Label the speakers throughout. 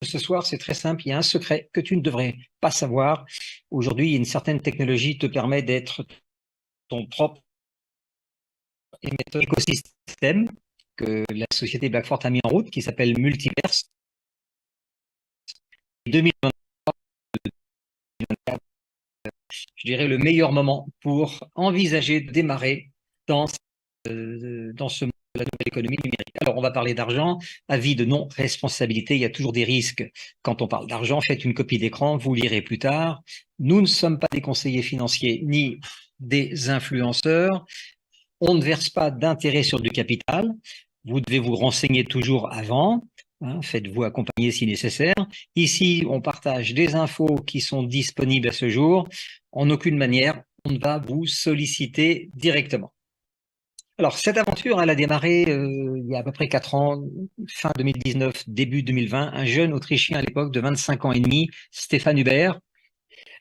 Speaker 1: ce soir, c'est très simple. Il y a un secret que tu ne devrais pas savoir. Aujourd'hui, une certaine technologie te permet d'être ton propre émetteur écosystème que la société Blackford a mis en route, qui s'appelle Multiverse. 2024, je dirais, le meilleur moment pour envisager de démarrer dans ce monde de la nouvelle économie numérique. Alors, on va parler d'argent, avis de non-responsabilité, il y a toujours des risques. Quand on parle d'argent, faites une copie d'écran, vous lirez plus tard. Nous ne sommes pas des conseillers financiers ni des influenceurs. On ne verse pas d'intérêt sur du capital. Vous devez vous renseigner toujours avant. Faites-vous accompagner si nécessaire. Ici, on partage des infos qui sont disponibles à ce jour. En aucune manière, on ne va vous solliciter directement. Alors, cette aventure, elle a démarré il y a à peu près 4 ans, fin 2019, début 2020. Un jeune Autrichien à l'époque de 25 ans et demi, Stéphane Hubert,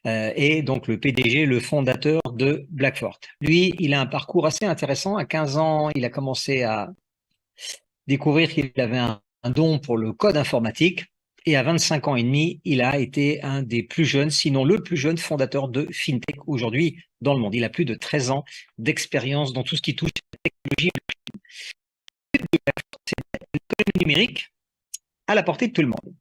Speaker 1: est donc le PDG, le fondateur de Blackford. Lui, il a un parcours assez intéressant. À 15 ans, il a commencé à découvrir qu'il avait un don pour le code informatique. Et à 25 ans et demi, il a été un des plus jeunes, sinon le plus jeune fondateur de FinTech aujourd'hui dans le monde. Il a plus de 13 ans d'expérience dans tout ce qui touche à la technologie. C'est l'économie numérique à la portée de tout le monde.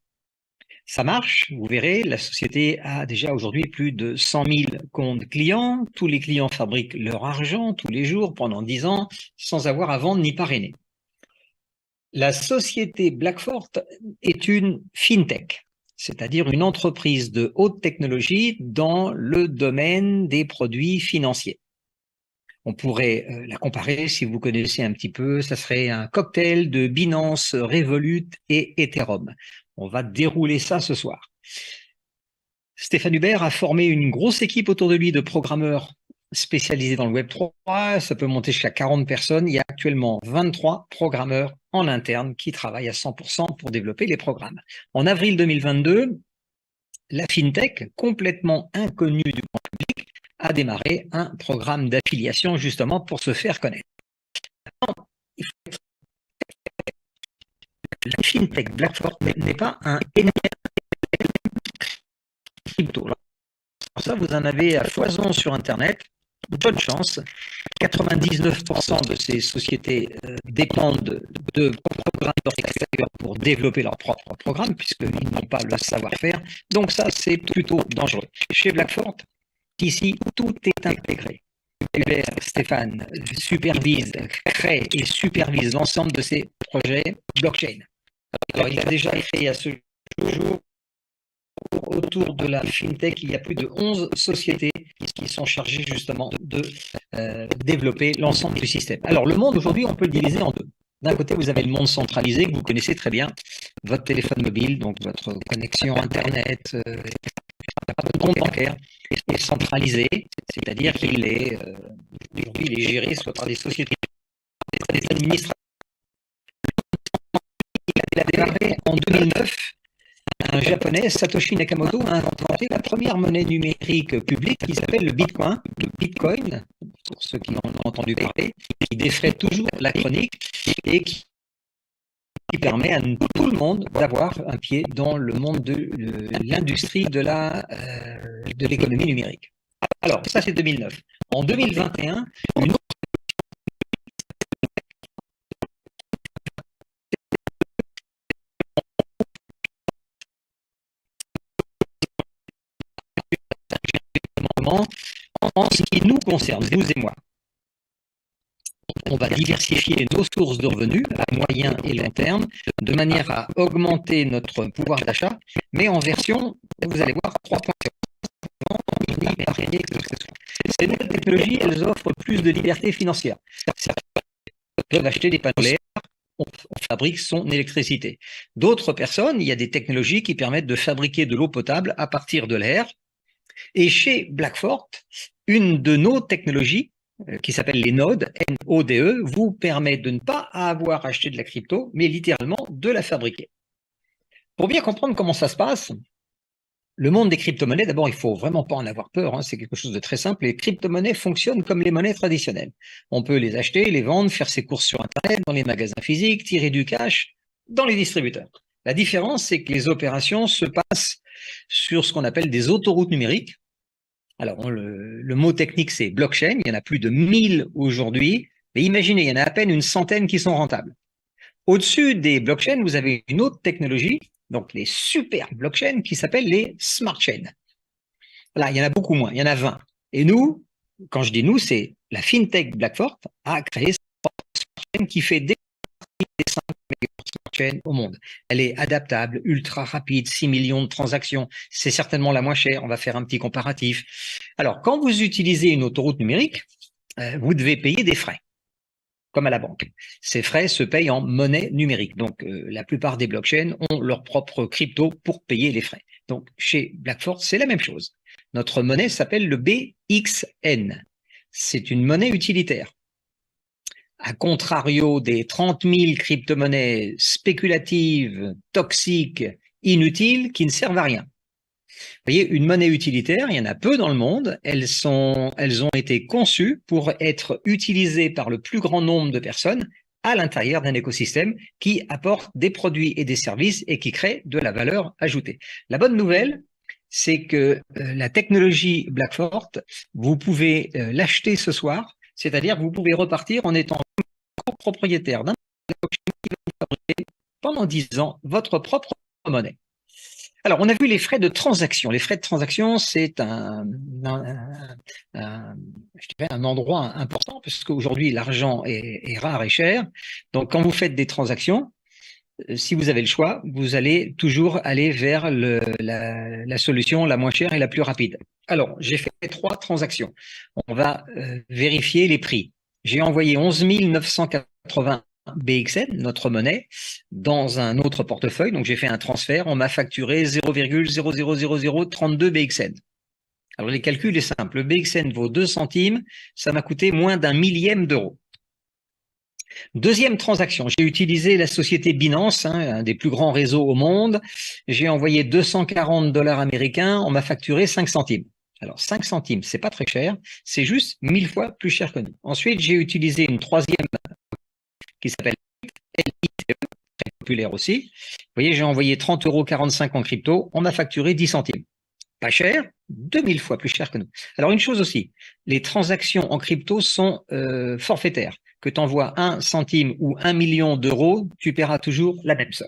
Speaker 1: Ça marche, vous verrez, la société a déjà aujourd'hui plus de 100 000 comptes clients. Tous les clients fabriquent leur argent tous les jours pendant 10 ans sans avoir à vendre ni parrainer. La société Blackford est une FinTech, c'est-à-dire une entreprise de haute technologie dans le domaine des produits financiers. On pourrait la comparer, si vous connaissez un petit peu, ça serait un cocktail de Binance, Revolut et Ethereum. On va dérouler ça ce soir. Stéphane Hubert a formé une grosse équipe autour de lui de programmeurs spécialisés dans le Web3. Ça peut monter jusqu'à 40 personnes. Il y a actuellement 23 programmeurs en interne qui travaillent à 100% pour développer les programmes. En avril 2022, la FinTech, complètement inconnue du grand public, a démarré un programme d'affiliation justement pour se faire connaître. La FinTech Blackford n'est pas un crypto. Pour ça, vous en avez à foison sur Internet. Bonne chance. 99% de ces sociétés dépendent de programmeurs extérieurs pour développer leur propre programme, puisqu'ils n'ont pas le savoir-faire. Donc ça, c'est plutôt dangereux. Chez Blackford, ici, tout est intégré. Hubert, Stéphane supervise, crée et supervise l'ensemble de ces projets blockchain. Alors, il a déjà créé à ce jour, autour de la FinTech, il y a plus de 11 sociétés qui sont chargées justement de développer l'ensemble du système. Alors, le monde aujourd'hui, on peut le diviser en deux. D'un côté, vous avez le monde centralisé que vous connaissez très bien, votre téléphone mobile, donc votre connexion Internet, votre compte bancaire est centralisé, c'est-à-dire qu'il est aujourd'hui il est géré soit par des sociétés, des administrateurs. Il a démarré en 2009. Un japonais, Satoshi Nakamoto, a inventé la première monnaie numérique publique qui s'appelle le Bitcoin, pour ceux qui en ont entendu parler, qui défraie toujours la chronique et qui permet à tout le monde d'avoir un pied dans le monde de l'industrie de l'économie numérique. Alors, ça c'est 2009. En 2021, une autre en ce qui nous concerne, vous et moi. On va diversifier nos sources de revenus à moyen et long terme de manière à augmenter notre pouvoir d'achat, mais en version, vous allez voir, 3.0. Ces nouvelles technologies, elles offrent plus de liberté financière. Certains peuvent acheter des panneaux solaires, on fabrique son électricité. D'autres personnes, il y a des technologies qui permettent de fabriquer de l'eau potable à partir de l'air. Et chez Blackford, une de nos technologies, qui s'appelle les nodes, N-O-D-E, vous permet de ne pas avoir acheté de la crypto, mais littéralement de la fabriquer. Pour bien comprendre comment ça se passe, le monde des crypto-monnaies, d'abord, il faut vraiment pas en avoir peur, c'est quelque chose de très simple. Les crypto-monnaies fonctionnent comme les monnaies traditionnelles. On peut les acheter, les vendre, faire ses courses sur Internet, dans les magasins physiques, tirer du cash dans les distributeurs. La différence, c'est que les opérations se passent sur ce qu'on appelle des autoroutes numériques. Alors, le mot technique, c'est blockchain. Il y en a plus de 1000 aujourd'hui. Mais imaginez, il y en a à peine une centaine qui sont rentables. Au-dessus des blockchains, vous avez une autre technologie, donc les super blockchains, qui s'appellent les smart chains. Là, il y en a beaucoup moins, il y en a 20. Et nous, quand je dis nous, c'est la FinTech Blackfort a créé cette smart chain qui fait des 5 meilleures smart chains au monde. Elle est adaptable, ultra rapide, 6 millions de transactions. C'est certainement la moins chère. On va faire un petit comparatif. Alors, quand vous utilisez une autoroute numérique, vous devez payer des frais, comme à la banque. Ces frais se payent en monnaie numérique. Donc, la plupart des blockchains ont leur propre crypto pour payer les frais. Donc, chez Blackfort, c'est la même chose. Notre monnaie s'appelle le BXN. C'est une monnaie utilitaire. À contrario des 30 000 crypto-monnaies spéculatives, toxiques, inutiles, qui ne servent à rien. Vous voyez, une monnaie utilitaire, il y en a peu dans le monde. Elles ont été conçues pour être utilisées par le plus grand nombre de personnes à l'intérieur d'un écosystème qui apporte des produits et des services et qui crée de la valeur ajoutée. La bonne nouvelle, c'est que la technologie Blackfort, vous pouvez l'acheter ce soir, c'est-à-dire que vous pouvez repartir en étant copropriétaire d'un blockchain qui va vous fabriquer pendant 10 ans votre propre monnaie. Alors, on a vu les frais de transaction. Les frais de transaction, c'est je dirais un endroit important, parce qu'aujourd'hui, l'argent est rare et cher. Donc, quand vous faites des transactions, si vous avez le choix, vous allez toujours aller vers la solution la moins chère et la plus rapide. Alors, j'ai fait 3 transactions. On va vérifier les prix. J'ai envoyé 11 980 BXN, notre monnaie, dans un autre portefeuille. Donc, j'ai fait un transfert. On m'a facturé 0,00032 BXN. Alors, les calculs est simple. Le BXN vaut 2 centimes. Ça m'a coûté moins d'un millième d'euro. Deuxième transaction, j'ai utilisé la société Binance, un des plus grands réseaux au monde. J'ai envoyé 240 dollars américains. On m'a facturé 5 centimes. Alors, 5 centimes, c'est pas très cher. C'est juste 1000 fois plus cher que nous. Ensuite, j'ai utilisé une troisième qui s'appelle LITE, très populaire aussi. Vous voyez, j'ai envoyé 30,45 € en crypto. On m'a facturé 10 centimes. Pas cher, 2000 fois plus cher que nous. Alors, une chose aussi, les transactions en crypto sont forfaitaires. Que tu envoies 1 centime ou 1 million d'euros, tu paieras toujours la même somme.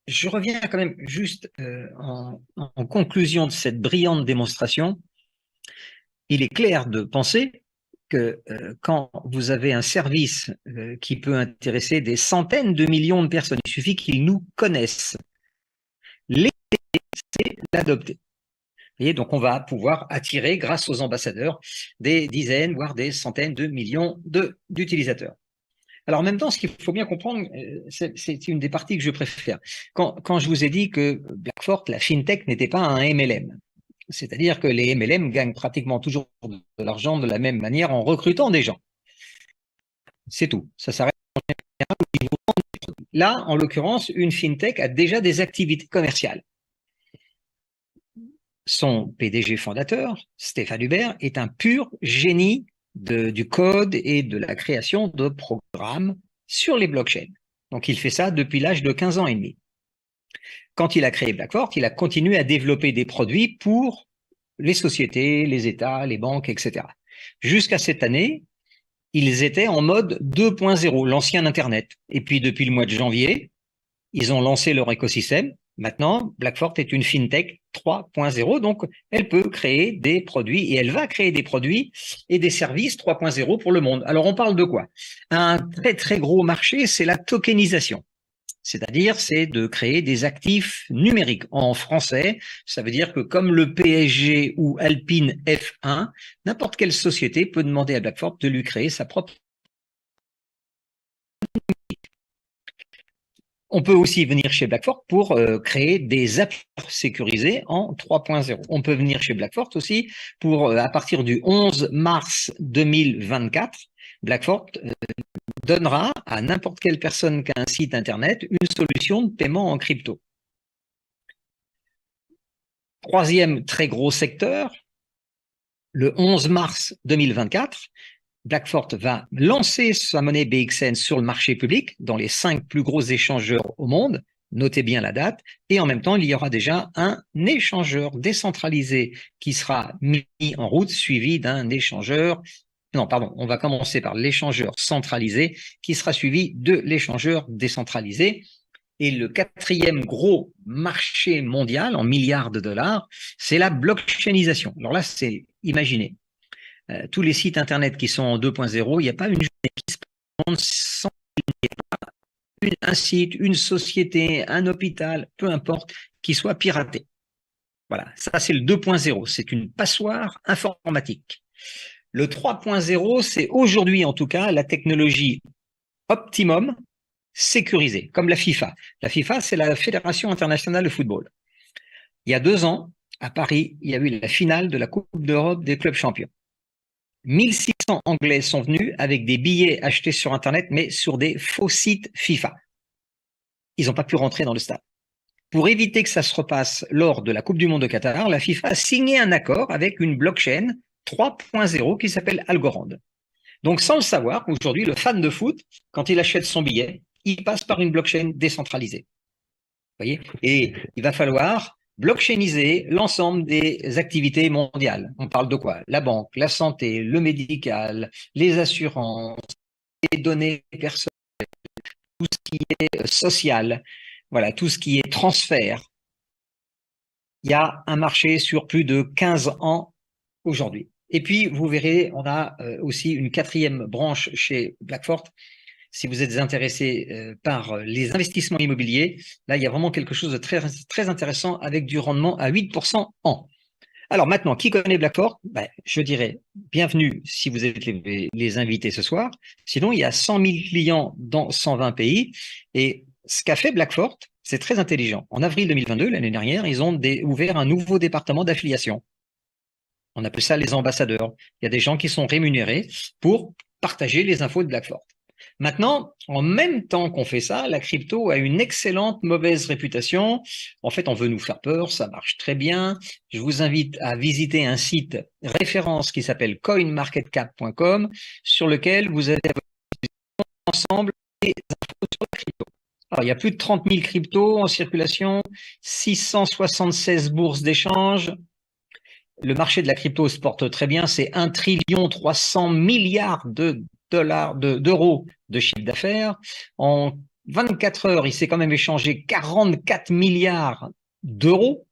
Speaker 1: Je reviens quand même juste en conclusion de cette brillante démonstration. Il est clair de penser que quand vous avez un service qui peut intéresser des centaines de millions de personnes, il suffit qu'ils nous connaissent. L'idée, c'est l'adopter. Et donc, on va pouvoir attirer, grâce aux ambassadeurs, des dizaines, voire des centaines de millions d'utilisateurs. Alors, en même temps, ce qu'il faut bien comprendre, c'est une des parties que je préfère. Quand je vous ai dit que Blackfort, la FinTech, n'était pas un MLM, c'est-à-dire que les MLM gagnent pratiquement toujours de l'argent de la même manière en recrutant des gens. C'est tout. Ça s'arrête en général au niveau des produits. Là, en l'occurrence, une FinTech a déjà des activités commerciales. Son PDG fondateur, Stéphane Hubert, est un pur génie du code et de la création de programmes sur les blockchains. Donc, il fait ça depuis l'âge de 15 ans et demi. Quand il a créé Blackfort, il a continué à développer des produits pour les sociétés, les États, les banques, etc. Jusqu'à cette année, ils étaient en mode 2.0, l'ancien Internet. Et puis, depuis le mois de janvier, ils ont lancé leur écosystème. Maintenant, Blackfort est une FinTech 3.0, donc elle peut créer des produits et elle va créer des produits et des services 3.0 pour le monde. Alors, on parle de quoi? Un très, très gros marché, c'est la tokenisation. C'est-à-dire, c'est de créer des actifs numériques. En français, ça veut dire que comme le PSG ou Alpine F1, n'importe quelle société peut demander à Blackfort de lui créer sa propre. On peut aussi venir chez Blackfort pour créer des apps sécurisées en 3.0. On peut venir chez Blackfort aussi pour, à partir du 11 mars 2024, Blackfort donnera à n'importe quelle personne qui a un site internet une solution de paiement en crypto. Troisième très gros secteur, le 11 mars 2024, BlackFort va lancer sa monnaie BXN sur le marché public dans les 5 plus gros échangeurs au monde. Notez bien la date. Et en même temps, il y aura déjà un échangeur décentralisé qui sera mis en route, suivi d'un échangeur. Non, pardon, on va commencer par l'échangeur centralisé qui sera suivi de l'échangeur décentralisé. Et le quatrième gros marché mondial en milliards de dollars, c'est la blockchainisation. Alors là, c'est, imaginez, tous les sites Internet qui sont en 2.0, il n'y a pas une journée qui se passe sans un site, une société, un hôpital, peu importe, qui soit piraté. Voilà, ça c'est le 2.0, c'est une passoire informatique. Le 3.0, c'est aujourd'hui en tout cas la technologie optimum sécurisée, comme la FIFA. La FIFA, c'est la Fédération internationale de football. Il y a 2 ans, à Paris, il y a eu la finale de la Coupe d'Europe des clubs champions. 1600 Anglais sont venus avec des billets achetés sur Internet, mais sur des faux sites FIFA. Ils n'ont pas pu rentrer dans le stade. Pour éviter que ça se repasse lors de la Coupe du Monde de Qatar, la FIFA a signé un accord avec une blockchain 3.0 qui s'appelle Algorand. Donc, sans le savoir, aujourd'hui, le fan de foot, quand il achète son billet, il passe par une blockchain décentralisée. Vous voyez ? Et il va falloir blockchainiser l'ensemble des activités mondiales. On parle de quoi? La banque, la santé, le médical, les assurances, les données personnelles, tout ce qui est social, voilà, tout ce qui est transfert. Il y a un marché sur plus de 15 ans aujourd'hui. Et puis, vous verrez, on a aussi une 4e branche chez BlackFort. Si vous êtes intéressé par les investissements immobiliers, là, il y a vraiment quelque chose de très, très intéressant avec du rendement à 8% an. Alors maintenant, qui connaît BlackFort? Je dirais bienvenue si vous êtes les invités ce soir. Sinon, il y a 100 000 clients dans 120 pays. Et ce qu'a fait BlackFort, c'est très intelligent. En avril 2022, l'année dernière, ils ont ouvert un nouveau département d'affiliation. On appelle ça les ambassadeurs. Il y a des gens qui sont rémunérés pour partager les infos de BlackFort. Maintenant, en même temps qu'on fait ça, la crypto a une excellente mauvaise réputation. En fait, on veut nous faire peur, ça marche très bien. Je vous invite à visiter un site référence qui s'appelle coinmarketcap.com sur lequel vous avez ensemble des infos sur la crypto. Alors, il y a plus de 30 000 cryptos en circulation, 676 bourses d'échange. Le marché de la crypto se porte très bien, c'est 1,3 milliard d'euros de chiffre d'affaires. En 24 heures, il s'est quand même échangé 44 milliards d'euros,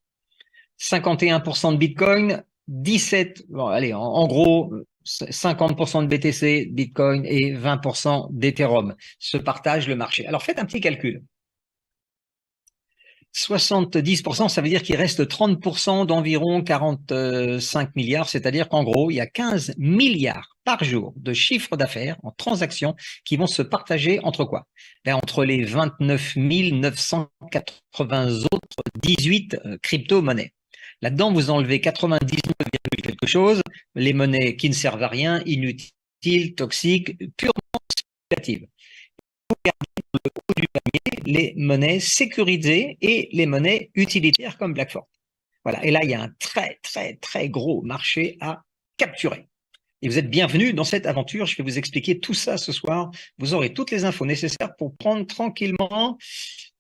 Speaker 1: 51% de Bitcoin, 17, bon, allez, en gros, 50% de BTC, Bitcoin et 20% d'Ethereum se partagent le marché. Alors faites un petit calcul. 70%, ça veut dire qu'il reste 30% d'environ 45 milliards, c'est-à-dire qu'en gros, il y a 15 milliards par jour de chiffre d'affaires en transactions qui vont se partager entre quoi? Entre les 29 980 autres 18 crypto-monnaies. Là-dedans, vous enlevez 99, quelque chose, les monnaies qui ne servent à rien, inutiles, toxiques, purement spéculatives. Vous gardez le haut du panier les monnaies sécurisées et les monnaies utilitaires comme BlackFort. Voilà. Et là, il y a un très, très, très gros marché à capturer. Et vous êtes bienvenus dans cette aventure. Je vais vous expliquer tout ça ce soir. Vous aurez toutes les infos nécessaires pour prendre tranquillement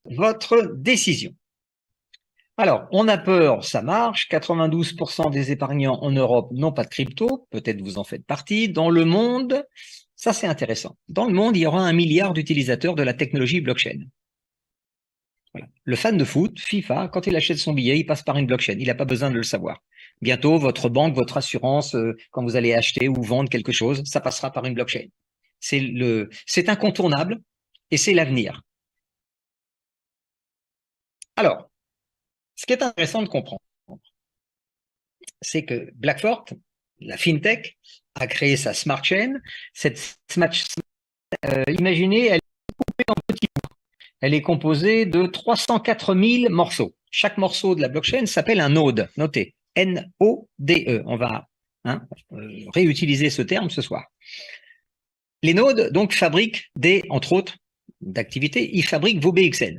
Speaker 1: votre décision. Alors, on a peur, ça marche. 92% des épargnants en Europe n'ont pas de crypto. Peut-être vous en faites partie. Dans le monde, ça, c'est intéressant. Dans le monde, il y aura 1 milliard d'utilisateurs de la technologie blockchain. Voilà. Le fan de foot, FIFA, quand il achète son billet, il passe par une blockchain. Il n'a pas besoin de le savoir. Bientôt, votre banque, votre assurance, quand vous allez acheter ou vendre quelque chose, ça passera par une blockchain. C'est incontournable et c'est l'avenir. Alors, ce qui est intéressant de comprendre, c'est que BlackFort, la fintech, a créé sa smart chain. Cette smart chain, imaginez, elle est coupée en petits bouts. Elle est composée de 304 000 morceaux. Chaque morceau de la blockchain s'appelle un node. Notez, N-O-D-E. On va réutiliser ce terme ce soir. Les nodes, donc, fabriquent entre autres, d'activités, ils fabriquent vos BXN.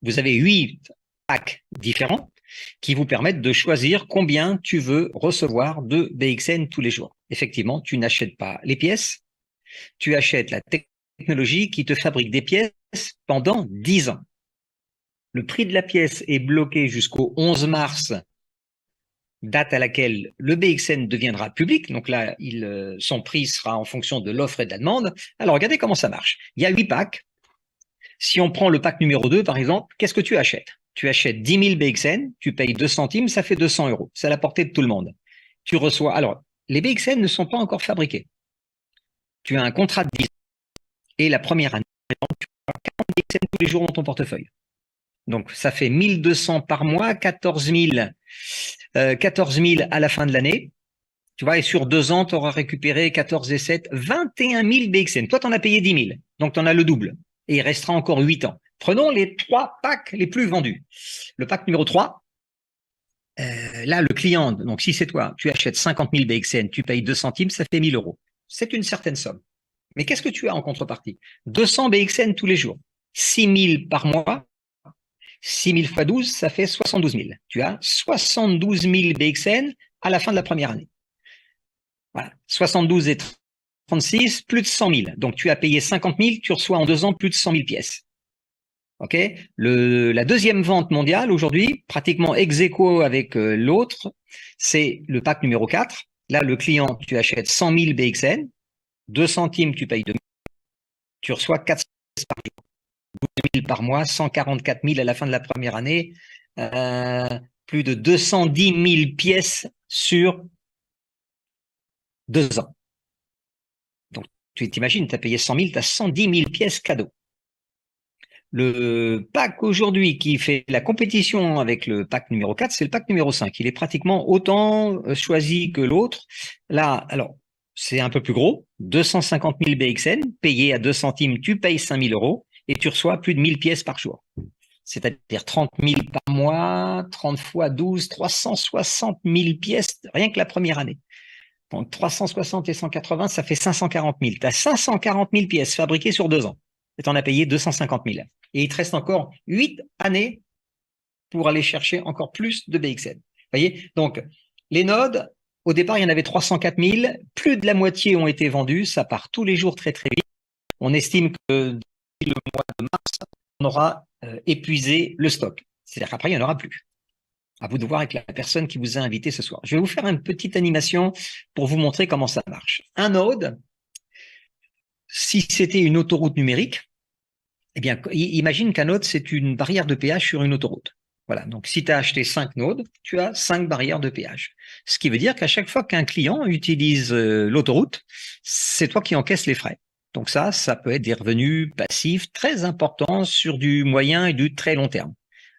Speaker 1: Vous avez 8 packs différents qui vous permettent de choisir combien tu veux recevoir de BXN tous les jours. effectivement, tu n'achètes pas les pièces, tu achètes la technologie qui te fabrique des pièces pendant 10 ans. Le prix de la pièce est bloqué jusqu'au 11 mars, date à laquelle le BXN deviendra public. Donc là, son prix sera en fonction de l'offre et de la demande. Alors, regardez comment ça marche. Il y a 8 packs. Si on prend le pack numéro 2, par exemple, qu'est-ce que tu achètes? Tu achètes 10 000 BXN, tu payes 2 centimes, ça fait 200 euros. C'est à la portée de tout le monde. Tu reçois. Alors, les BXN ne sont pas encore fabriqués. Tu as un contrat de 10 ans et la première année, tu as 40 BXN tous les jours dans ton portefeuille. Donc, ça fait 1 200 par mois, 14 000 à la fin de l'année. Tu vois, et sur 2 ans, tu auras récupéré 14 et 7, 21 000 BXN. Toi, tu en as payé 10 000. Donc, tu en as le double. Et il restera encore 8 ans. Prenons les 3 packs les plus vendus. Le pack numéro 3, là, le client, donc si c'est toi, tu achètes 50 000 BXN, tu payes 2 centimes, ça fait 1 000 euros. C'est une certaine somme. Mais qu'est-ce que tu as en contrepartie? 200 BXN tous les jours. 6 000 par mois. 6 000 fois 12, ça fait 72 000. Tu as 72 000 BXN à la fin de la première année. Voilà. 72 et 36, plus de 100 000. Donc, tu as payé 50 000, tu reçois en 2 ans plus de 100 000 pièces. OK? La deuxième vente mondiale aujourd'hui, pratiquement ex aequo avec l'autre, c'est le pack numéro 4. Là, le client, tu achètes 100 000 BXN, 2 centimes, tu payes 2 000, tu reçois 400 pièces par jour, 12 000 par mois, 144 000 à la fin de la première année, plus de 210 000 pièces sur 2 ans. Donc, tu t'imagines, tu as payé 100 000, tu as 110 000 pièces cadeaux. Le pack aujourd'hui qui fait la compétition avec le pack numéro 4, c'est le pack numéro 5. Il est pratiquement autant choisi que l'autre. Là, alors, c'est un peu plus gros, 250 000 BXN, payé à 2 centimes, tu payes 5 000 euros et tu reçois plus de 1000 pièces par jour. C'est-à-dire 30 000 par mois, 30 fois 12, 360 000 pièces, rien que la première année. Donc 360 et 180, ça fait 540 000. Tu as 540 000 pièces fabriquées sur 2 ans. Et tu en as payé 250 000. Et il te reste encore 8 années pour aller chercher encore plus de BXN. Vous voyez? Donc, les nodes, au départ, il y en avait 304 000. Plus de la moitié ont été vendus. Ça part tous les jours très, très vite. On estime que d'ici le mois de mars, on aura épuisé le stock. C'est-à-dire qu'après, il n'y en aura plus. À vous de voir avec la personne qui vous a invité ce soir. Je vais vous faire une petite animation pour vous montrer comment ça marche. Un node, si c'était une autoroute numérique, eh bien, imagine qu'un node, c'est une barrière de péage sur une autoroute. Voilà. Donc, si tu as acheté 5 nodes, tu as 5 barrières de péage. Ce qui veut dire qu'à chaque fois qu'un client utilise l'autoroute, c'est toi qui encaisses les frais. Donc ça peut être des revenus passifs très importants sur du moyen et du très long terme.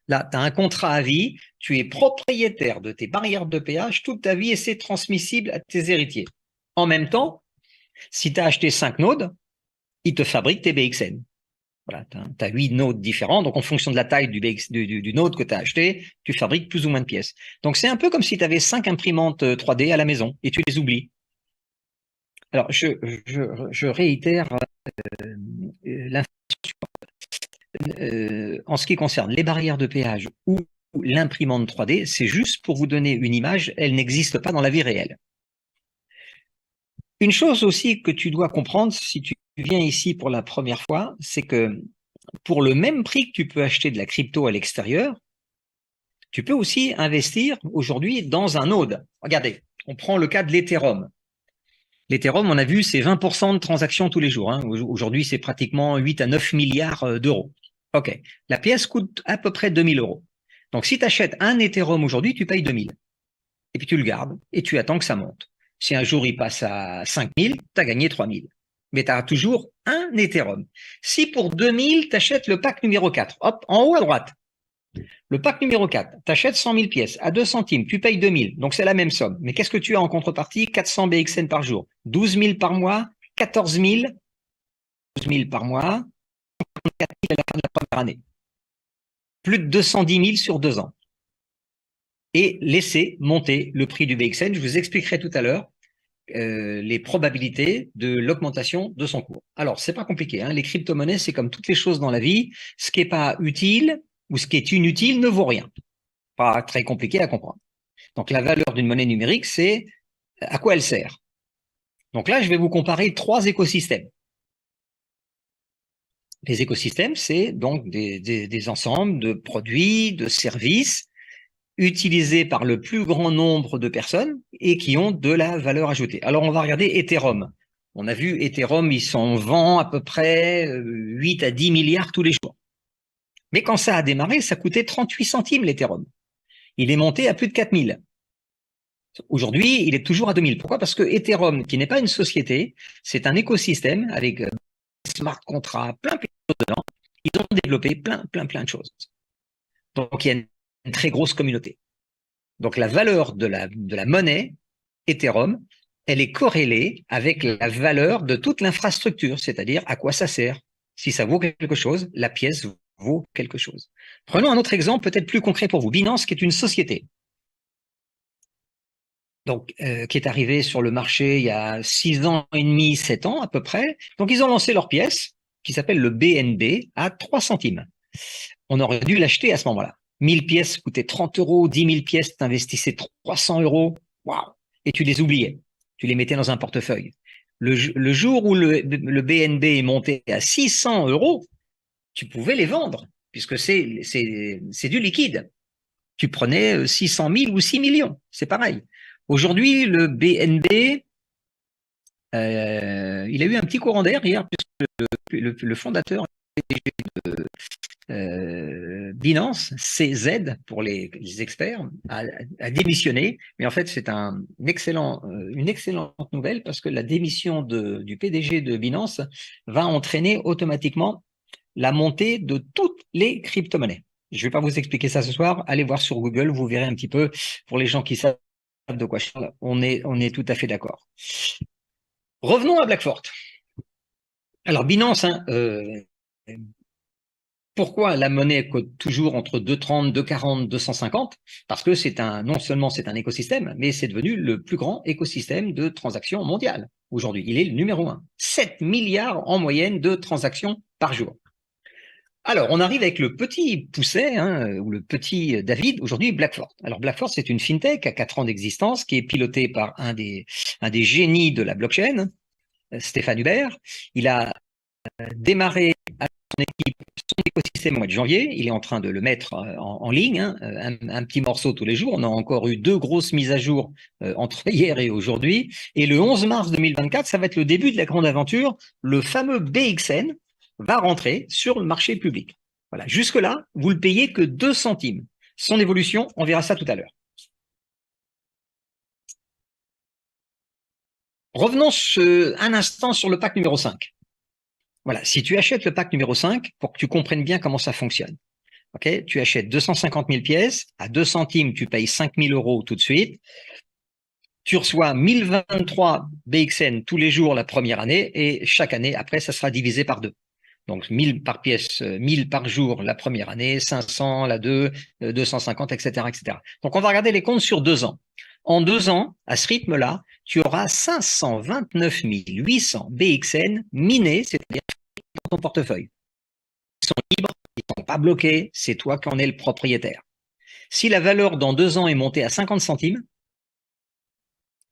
Speaker 1: Là, tu as un contrat à vie, tu es propriétaire de tes barrières de péage toute ta vie et c'est transmissible à tes héritiers. En même temps, si tu as acheté 5 nodes, ils te fabriquent tes BXN. Voilà, tu as 8 nodes différents, donc en fonction de la taille du node que tu as acheté, tu fabriques plus ou moins de pièces. Donc c'est un peu comme si tu avais 5 imprimantes 3D à la maison et tu les oublies. Alors, je réitère l'information. En ce qui concerne les barrières de péage ou l'imprimante 3D, c'est juste pour vous donner une image, elle n'existe pas dans la vie réelle. Une chose aussi que tu dois comprendre si tu viens ici pour la première fois, c'est que pour le même prix que tu peux acheter de la crypto à l'extérieur, tu peux aussi investir aujourd'hui dans un node. Regardez, on prend le cas de l'Ethereum. L'Ethereum, on a vu, c'est 20% de transactions tous les jours. Hein. Aujourd'hui, c'est pratiquement 8 à 9 milliards d'euros. OK. La pièce coûte à peu près 2000 euros. Donc, si tu achètes un Ethereum aujourd'hui, tu payes 2000. Et puis, tu le gardes et tu attends que ça monte. Si un jour il passe à 5000, tu as gagné 3000. Mais tu as toujours un Ethereum. Si pour 2000, tu achètes le pack numéro 4, hop, en haut à droite, le pack numéro 4, tu achètes 100 000 pièces à 2 centimes, tu payes 2000, donc c'est la même somme. Mais qu'est-ce que tu as en contrepartie? 400 BXN par jour, 12 000 par mois, 14 000, 12 000 par mois, 4 000 à la fin de la première année. Plus de 210 000 sur 2 ans. Et laissez monter le prix du BXN. Je vous expliquerai tout à l'heure les probabilités de l'augmentation de son cours. Alors, c'est pas compliqué. Hein. Les crypto-monnaies, c'est comme toutes les choses dans la vie. Ce qui n'est pas utile ou ce qui est inutile ne vaut rien. Pas très compliqué à comprendre. Donc, la valeur d'une monnaie numérique, c'est à quoi elle sert. Donc là, je vais vous comparer 3 écosystèmes. Les écosystèmes, c'est donc des ensembles de produits, de services utilisés par le plus grand nombre de personnes et qui ont de la valeur ajoutée. Alors, on va regarder Ethereum. On a vu Ethereum, ils s'en vend à peu près 8 à 10 milliards tous les jours. Mais quand ça a démarré, ça coûtait 38 centimes l'Ethereum. Il est monté à plus de 4000. Aujourd'hui, il est toujours à 2000. Pourquoi? Parce que Ethereum, qui n'est pas une société, c'est un écosystème avec smart contracts, plein de choses dedans. Ils ont développé plein de choses. Donc, il y a une très grosse communauté. Donc, la valeur de la monnaie Ethereum, elle est corrélée avec la valeur de toute l'infrastructure, c'est-à-dire à quoi ça sert. Si ça vaut quelque chose, la pièce vaut quelque chose. Prenons un autre exemple peut-être plus concret pour vous. Binance, qui est une société, donc qui est arrivée sur le marché il y a 6 ans et demi, 7 ans à peu près. Donc, ils ont lancé leur pièce, qui s'appelle le BNB, à 3 centimes. On aurait dû l'acheter à ce moment-là. 1000 pièces coûtaient 30 euros, 10 000 pièces, t'investissais 300 euros. Waouh! Et tu les oubliais. Tu les mettais dans un portefeuille. Le jour où le BNB est monté à 600 euros, tu pouvais les vendre, puisque c'est du liquide. Tu prenais 600 000 ou 6 millions. C'est pareil. Aujourd'hui, le BNB, il a eu un petit courant d'air hier, puisque le fondateur Binance, CZ pour les experts, a démissionné. Mais en fait, c'est une excellente nouvelle parce que la démission du PDG de Binance va entraîner automatiquement la montée de toutes les crypto-monnaies. Je ne vais pas vous expliquer ça ce soir. Allez voir sur Google, vous verrez un petit peu. Pour les gens qui savent de quoi je parle, on est tout à fait d'accord. Revenons à Blackfort. Alors, Binance, pourquoi la monnaie coûte toujours entre 2,30, 2,40, 250? Parce que non seulement c'est un écosystème, mais c'est devenu le plus grand écosystème de transactions mondiales aujourd'hui. Il est le numéro 1. 7 milliards en moyenne de transactions par jour. Alors, on arrive avec le petit Pousset, ou le petit David, aujourd'hui Blackfort. Alors, Blackfort, c'est une fintech à 4 ans d'existence qui est pilotée par un des génies de la blockchain, Stéphane Hubert. Il a démarré avec son équipe son écosystème au mois de janvier. Il est en train de le mettre en ligne, un petit morceau tous les jours. On a encore eu 2 grosses mises à jour entre hier et aujourd'hui. Et le 11 mars 2024, ça va être le début de la grande aventure. Le fameux BXN va rentrer sur le marché public. Voilà. Jusque-là, vous le payez que 2 centimes. Son évolution, on verra ça tout à l'heure. Revenons un instant sur le pack numéro 5. Voilà, si tu achètes le pack numéro 5, pour que tu comprennes bien comment ça fonctionne, okay, tu achètes 250 000 pièces, à 2 centimes, tu payes 5 000 euros tout de suite, tu reçois 1023 BXN tous les jours la première année, et chaque année, après, ça sera divisé par 2. Donc 1000 par pièce, 1000 par jour la première année, 500 la 2, 250, etc., etc. Donc on va regarder les comptes sur 2 ans. En 2 ans, à ce rythme-là, tu auras 529 800 BXN minés, c'est-à-dire dans ton portefeuille. Ils sont libres, ils ne sont pas bloqués, c'est toi qui en es le propriétaire. Si la valeur dans 2 ans est montée à 50 centimes,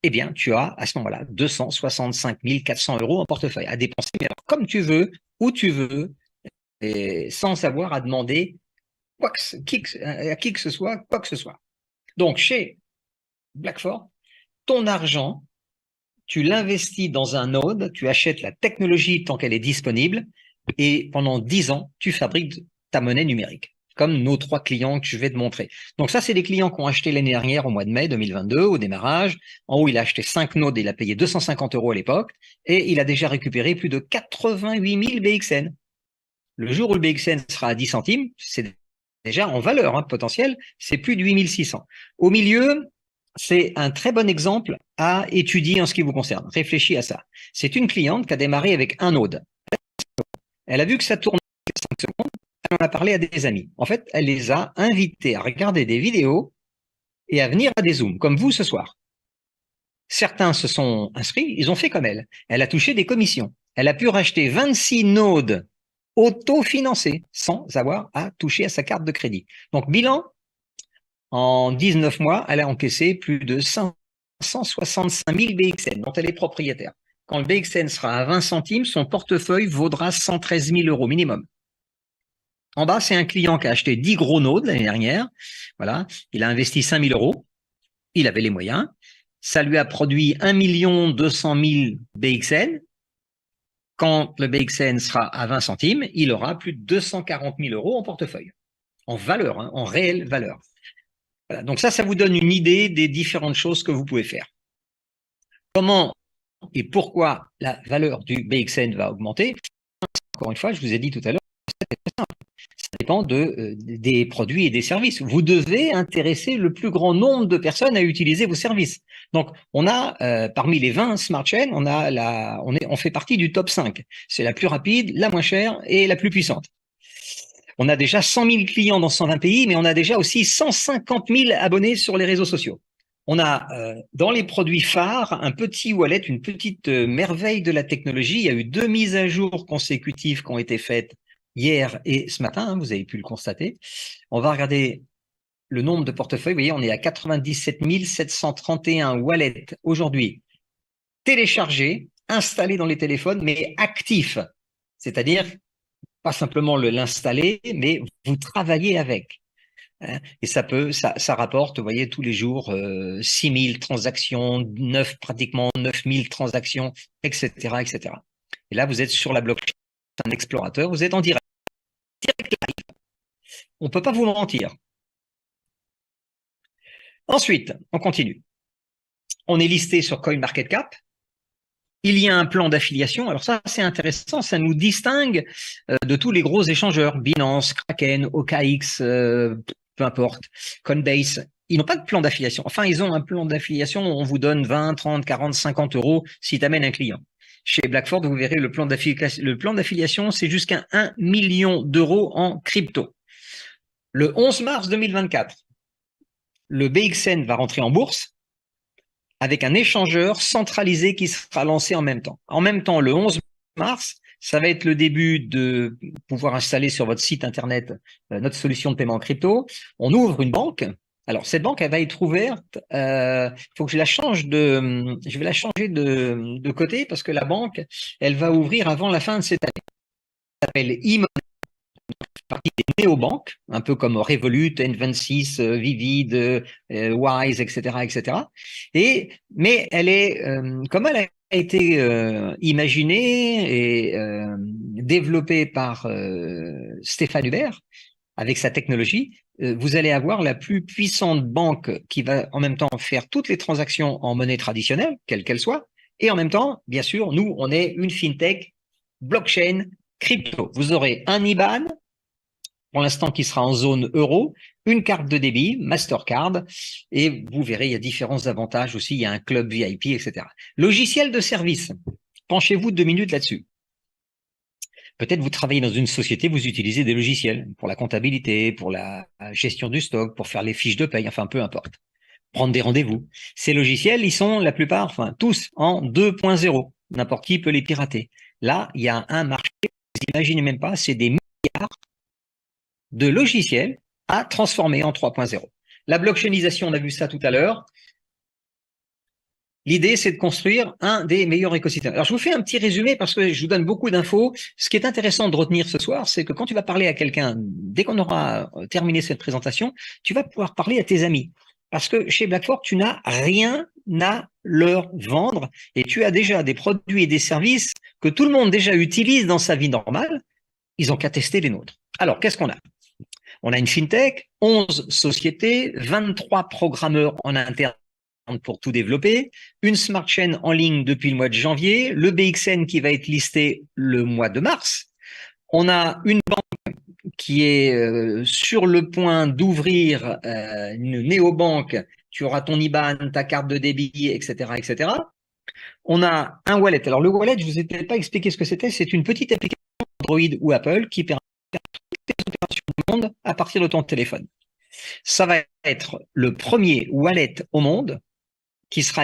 Speaker 1: eh bien, tu as à ce moment-là 265 400 euros en portefeuille à dépenser, mais alors, comme tu veux, où tu veux, et sans avoir à demander à qui que ce soit, quoi que ce soit. Donc, chez Blackfort, ton argent, tu l'investis dans un node, tu achètes la technologie tant qu'elle est disponible, et pendant 10 ans, tu fabriques ta monnaie numérique, comme nos 3 clients que je vais te montrer. Donc ça, c'est des clients qui ont acheté l'année dernière au mois de mai 2022, au démarrage. En haut, il a acheté 5 nodes et il a payé 250 euros à l'époque, et il a déjà récupéré plus de 88 000 BXN. Le jour où le BXN sera à 10 centimes, c'est déjà en valeur potentielle, c'est plus de 8600. Au milieu, c'est un très bon exemple à étudier en ce qui vous concerne. Réfléchis à ça. C'est une cliente qui a démarré avec un node. Elle a vu que ça tournait 5 secondes, elle en a parlé à des amis. En fait, elle les a invités à regarder des vidéos et à venir à des Zooms, comme vous ce soir. Certains se sont inscrits, ils ont fait comme elle. Elle a touché des commissions. Elle a pu racheter 26 nodes autofinancés sans avoir à toucher à sa carte de crédit. Donc, bilan, en 19 mois, elle a encaissé plus de 565 000 BXN dont elle est propriétaire. quand le BXN sera à 20 centimes, son portefeuille vaudra 113 000 euros minimum. En bas, c'est un client qui a acheté 10 gros nodes l'année dernière. Voilà, il a investi 5 000 euros. Il avait les moyens. Ça lui a produit 1 200 000 BXN. Quand le BXN sera à 20 centimes, il aura plus de 240 000 euros en portefeuille, en valeur, hein, en réelle valeur. Voilà. Donc ça vous donne une idée des différentes choses que vous pouvez faire. Comment et pourquoi la valeur du BXN va augmenter? Encore une fois, je vous ai dit tout à l'heure, ça dépend des produits et des services. Vous devez intéresser le plus grand nombre de personnes à utiliser vos services. Donc, on a, parmi les 20 smart chains, on fait partie du top 5. C'est la plus rapide, la moins chère et la plus puissante. On a déjà 100 000 clients dans 120 pays, mais on a déjà aussi 150 000 abonnés sur les réseaux sociaux. On a dans les produits phares un petit wallet, une petite merveille de la technologie. Il y a eu 2 mises à jour consécutives qui ont été faites hier et ce matin, hein, vous avez pu le constater. On va regarder le nombre de portefeuilles. Vous voyez, on est à 97 731 wallets aujourd'hui téléchargés, installés dans les téléphones, mais actifs. C'est-à-dire, pas simplement l'installer, mais vous travaillez avec. Et ça rapporte, vous voyez, tous les jours 6 000 transactions, pratiquement 9 000 transactions, etc., etc. Et là, vous êtes sur la blockchain, un explorateur, vous êtes en direct live. On ne peut pas vous mentir. Ensuite, on continue. On est listé sur CoinMarketCap. Il y a un plan d'affiliation. Alors ça, c'est intéressant. Ça nous distingue de tous les gros échangeurs. Binance, Kraken, OKX, peu importe, Coinbase. Ils n'ont pas de plan d'affiliation. Enfin, ils ont un plan d'affiliation où on vous donne 20, 30, 40, 50 euros si tu amènes un client. Chez Blackford, vous verrez le plan d'affiliation, c'est jusqu'à 1 million d'euros en crypto. Le 11 mars 2024, le BXN va rentrer en bourse avec un échangeur centralisé qui sera lancé en même temps. En même temps, le 11 mars, ça va être le début de pouvoir installer sur votre site internet notre solution de paiement en crypto. On ouvre une banque. Alors cette banque, elle va être ouverte. Il faut que je vais la changer de côté parce que la banque, elle va ouvrir avant la fin de cette année. Elle s'appelle e-money, partie des néobanques, un peu comme Revolut, N26, Vivid, Wise, etc., etc. Mais elle est, comme elle a été imaginée et développée par Stéphane Hubert, avec sa technologie, vous allez avoir la plus puissante banque qui va en même temps faire toutes les transactions en monnaie traditionnelle, quelle qu'elle soit, et en même temps, bien sûr, nous, on est une fintech, blockchain, crypto. Vous aurez un IBAN, pour l'instant qui sera en zone euro, une carte de débit, Mastercard, et vous verrez, il y a différents avantages aussi, il y a un club VIP, etc. Logiciel de service, penchez-vous 2 minutes là-dessus. Peut-être vous travaillez dans une société, vous utilisez des logiciels pour la comptabilité, pour la gestion du stock, pour faire les fiches de paye, enfin peu importe. Prendre des rendez-vous. Ces logiciels, ils sont la plupart, enfin tous, en 2.0. N'importe qui peut les pirater. Là, il y a un marché, vous imaginez même pas, c'est des milliards de logiciels à transformer en 3.0. La blockchainisation, on a vu ça tout à l'heure. L'idée, c'est de construire un des meilleurs écosystèmes. Alors, je vous fais un petit résumé parce que je vous donne beaucoup d'infos. Ce qui est intéressant de retenir ce soir, c'est que quand tu vas parler à quelqu'un, dès qu'on aura terminé cette présentation, tu vas pouvoir parler à tes amis. Parce que chez Blackford, tu n'as rien à leur vendre et tu as déjà des produits et des services que tout le monde déjà utilise dans sa vie normale. Ils ont qu'à tester les nôtres. Alors, qu'est-ce qu'on a? On a une fintech, 11 sociétés, 23 programmeurs en interne pour tout développer, une smart chain en ligne depuis le mois de janvier, le BXN qui va être listé le mois de mars. On a une banque qui est sur le point d'ouvrir une néobanque. Tu auras ton IBAN, ta carte de débit, etc., etc. On a un wallet. Alors le wallet, je vous ai peut-être pas expliqué ce que c'était. C'est une petite application Android ou Apple qui permet de faire toutes les opérations du monde à partir de ton téléphone. Ça va être le premier wallet au monde qui sera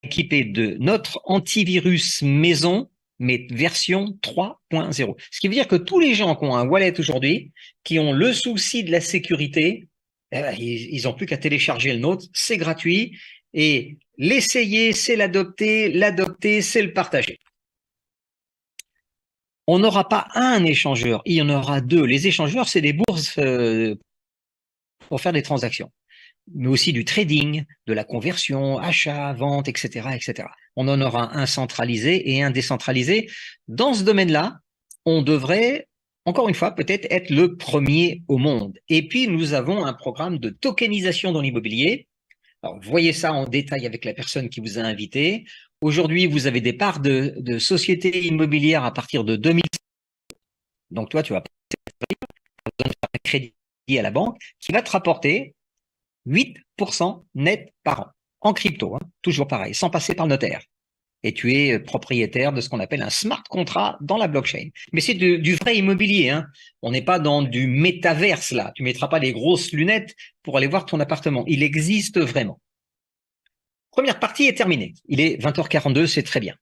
Speaker 1: équipé de notre antivirus maison, mais version 3.0. Ce qui veut dire que tous les gens qui ont un wallet aujourd'hui, qui ont le souci de la sécurité, ils n'ont plus qu'à télécharger le nôtre, c'est gratuit, Et l'essayer, c'est l'adopter, c'est le partager. On n'aura pas un échangeur, il y en aura deux. Les échangeurs, c'est des bourses pour faire des transactions, mais aussi du trading, de la conversion, achat, vente, etc., etc. On en aura un centralisé et un décentralisé. Dans ce domaine-là, on devrait, encore une fois, peut-être être le premier au monde. Et puis, nous avons un programme de tokenisation dans l'immobilier. Alors, voyez ça en détail avec la personne qui vous a invité. Aujourd'hui, vous avez des parts de sociétés immobilières à partir de 2000. Donc, toi, tu vas donner un crédit à la banque qui va te rapporter 8% net par an, en crypto, hein, toujours pareil, sans passer par le notaire. Et tu es propriétaire de ce qu'on appelle un smart contract dans la blockchain. Mais c'est du vrai immobilier, hein. On n'est pas dans du métaverse là. Tu ne mettras pas les grosses lunettes pour aller voir ton appartement. Il existe vraiment. Première partie est terminée. Il est 20h42, c'est très bien.